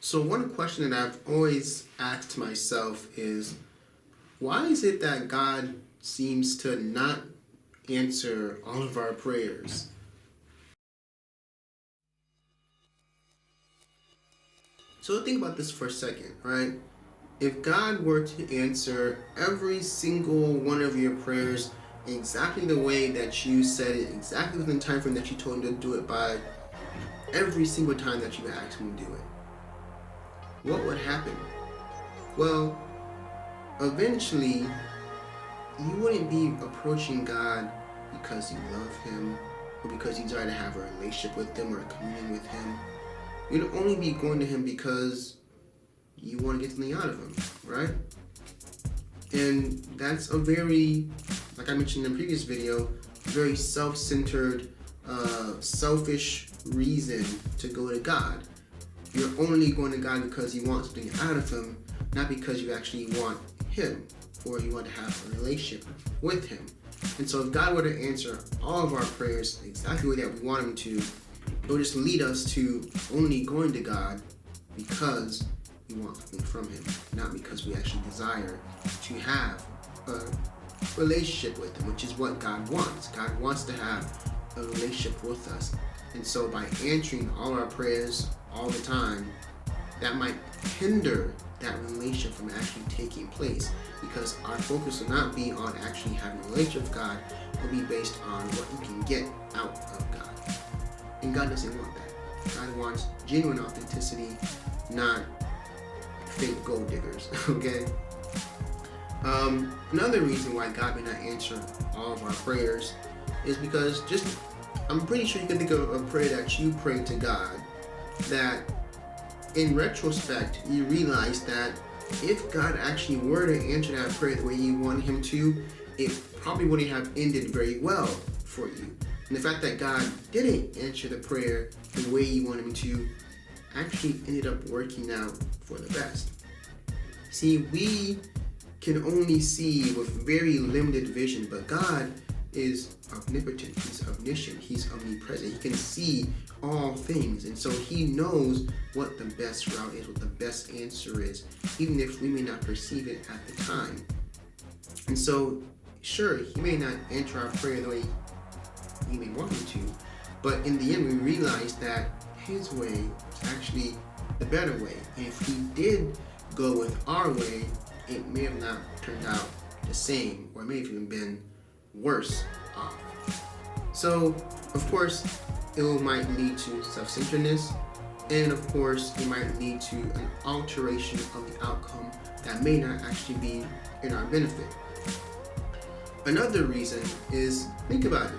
So one question that I've always asked myself is, why is it that God seems to not answer all of our prayers? So think about this for a second, right? If God were to answer every single one of your prayers exactly the way that you said it, exactly within the time frame that you told him to do it by, every single time that you asked him to do it, what would happen? Well, eventually, you wouldn't be approaching God because you love him or because you desire to have a relationship with him or a communion with him. You'd only be going to him because you want to get something out of him, right? And that's a very, like I mentioned in the previous video, very self-centered, selfish reason to go to God. You're only going to God because you want something out of him, not because you actually want him or you want to have a relationship with him. And so if God were to answer all of our prayers exactly the way that we want him to, it would just lead us to only going to God because we want something from him, not because we actually desire to have a relationship with him, which is what God wants. God wants to have a relationship with us. And so by answering all our prayers all the time, that might hinder that relationship from actually taking place, because our focus will not be on actually having a relationship with God, it will be based on what you can get out of God. And God doesn't want that. God wants genuine authenticity, not fake gold diggers, okay? Another reason why God may not answer all of our prayers is because I'm pretty sure you can think of a prayer that you prayed to God that in retrospect you realize that if God actually were to answer that prayer the way you wanted him to, it probably wouldn't have ended very well for you. And the fact that God didn't answer the prayer the way you wanted him to actually ended up working out for the best. See, we can only see with very limited vision, but God is omnipotent, he's omniscient, he's omnipresent, he can see all things, and so he knows what the best route is, what the best answer is, even if we may not perceive it at the time. And so, sure, he may not answer our prayer the way he may want him to, but in the end we realize that his way is actually the better way, and if he did go with our way, it may have not turned out the same, or it may have even been worse off. So, of course, it might lead to self-centeredness, and of course, it might lead to an alteration of the outcome that may not actually be in our benefit. Another reason is, think about it.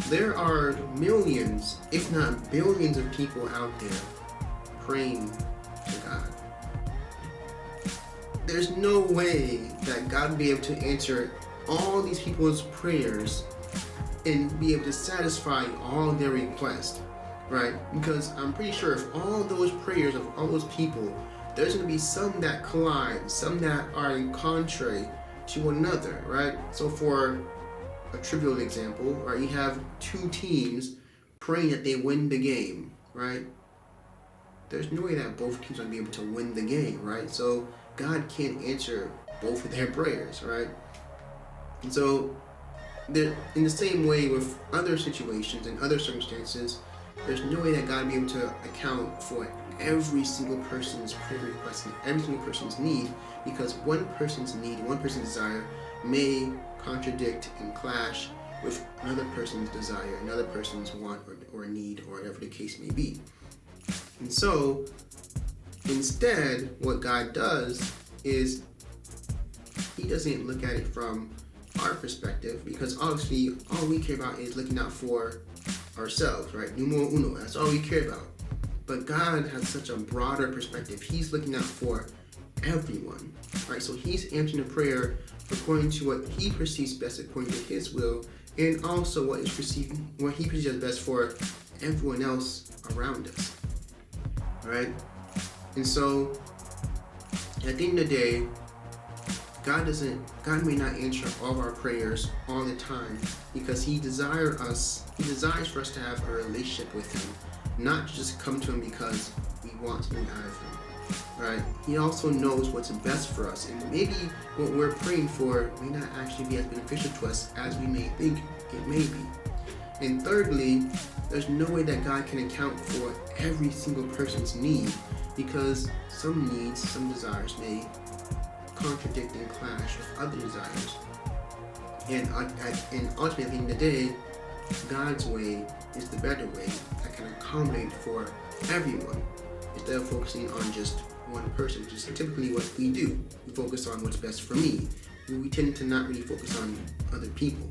There are millions, if not billions of people out there praying to God. There's no way that God would be able to answer all these people's prayers and be able to satisfy all their requests, right? Because I'm pretty sure if all those prayers of all those people, there's going to be some that collide, some that are in contrary to one another, right? So for a trivial example, right, you have two teams praying that they win the game, right? There's no way that both teams are going to be able to win the game, right? So God can't answer both of their prayers, right? And so, in the same way with other situations and other circumstances, there's no way that God will be able to account for every single person's prayer request and every single person's need, because one person's need, one person's desire may contradict and clash with another person's desire, another person's want or need, or whatever the case may be. And so, instead, what God does is he doesn't look at it from our perspective, because obviously all we care about is looking out for ourselves, right? Numero uno, that's all we care about. But God has such a broader perspective. He's looking out for everyone, right? So he's answering the prayer according to what he perceives best, according to his will, and also what he perceives as best for everyone else around us, right? And so at the end of the day, God may not answer all of our prayers all the time, because he desires for us to have a relationship with him, not just come to him because we want something out of him, right? He also knows what's best for us, and maybe what we're praying for may not actually be as beneficial to us as we may think it may be. And thirdly, there's no way that God can account for every single person's need, because some needs, some desires may contradict and clash with other desires. And ultimately, at the end of the day, God's way is the better way that can accommodate for everyone, instead of focusing on just one person, which is typically what we do. We focus on what's best for me. We tend to not really focus on other people.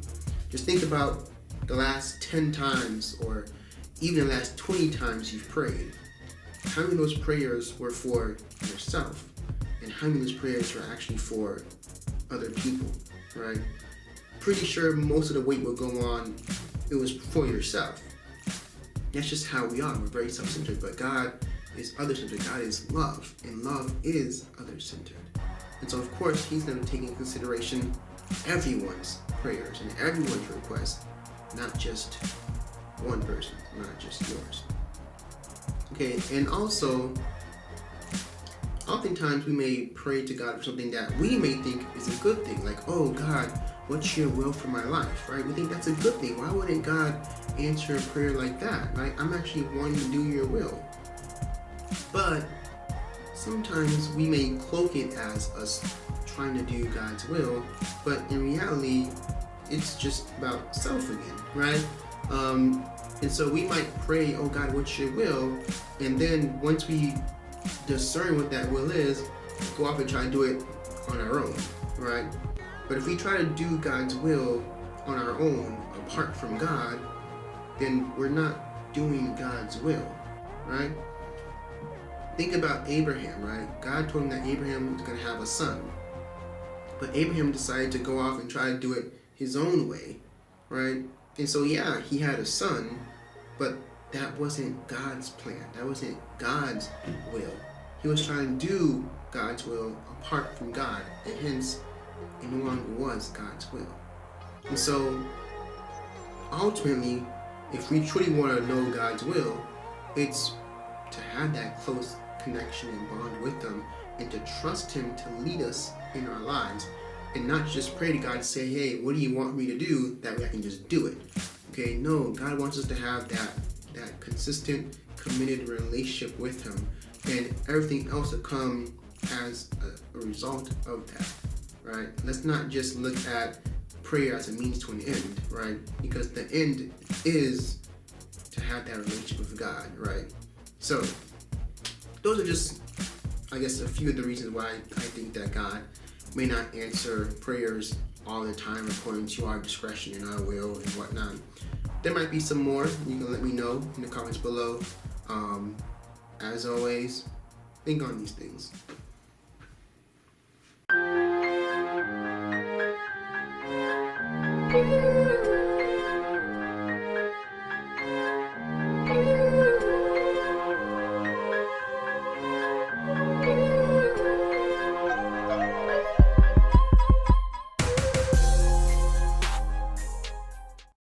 Just think about the last 10 times or even the last 20 times you've prayed. How many of those prayers were for yourself? And how many of those prayers were actually for other people, right? Pretty sure most of the weight will go on, it was for yourself. That's just how we are. We're very self-centered, but God is other-centered. God is love, and love is other-centered. And so, of course, he's going to take into consideration everyone's prayers and everyone's requests, not just one person, not just yours. Okay, and also, oftentimes we may pray to God for something that we may think is a good thing, like, oh God, what's your will for my life, right? We think that's a good thing. Why wouldn't God answer a prayer like that, right? I'm actually wanting to do your will. But sometimes we may cloak it as us trying to do God's will, but in reality, it's just about self again, right? And so we might pray, oh God, what's your will? And then once we discern what that will is, go off and try to do it on our own, right? But if we try to do God's will on our own, apart from God, then we're not doing God's will, right? Think about Abraham, right? God told him that Abraham was going to have a son. But Abraham decided to go off and try to do it his own way, right? And so, yeah, he had a son, but that wasn't God's plan. That wasn't God's will. He was trying to do God's will apart from God, and hence, it no longer was God's will. And so, ultimately, if we truly want to know God's will, it's to have that close connection and bond with Him, and to trust Him to lead us in our lives, and not just pray to God and say, hey, what do you want me to do? That way I can just do it. Okay, no, God wants us to have that consistent, committed relationship with Him, and everything else will come as a result of that, right? Let's not just look at prayer as a means to an end, right? Because the end is to have that relationship with God, right? So, those are just, I guess, a few of the reasons why I think that God may not answer prayers all the time according to our discretion and our will and whatnot. There might be some more. You can let me know in the comments below. As always, think on these things.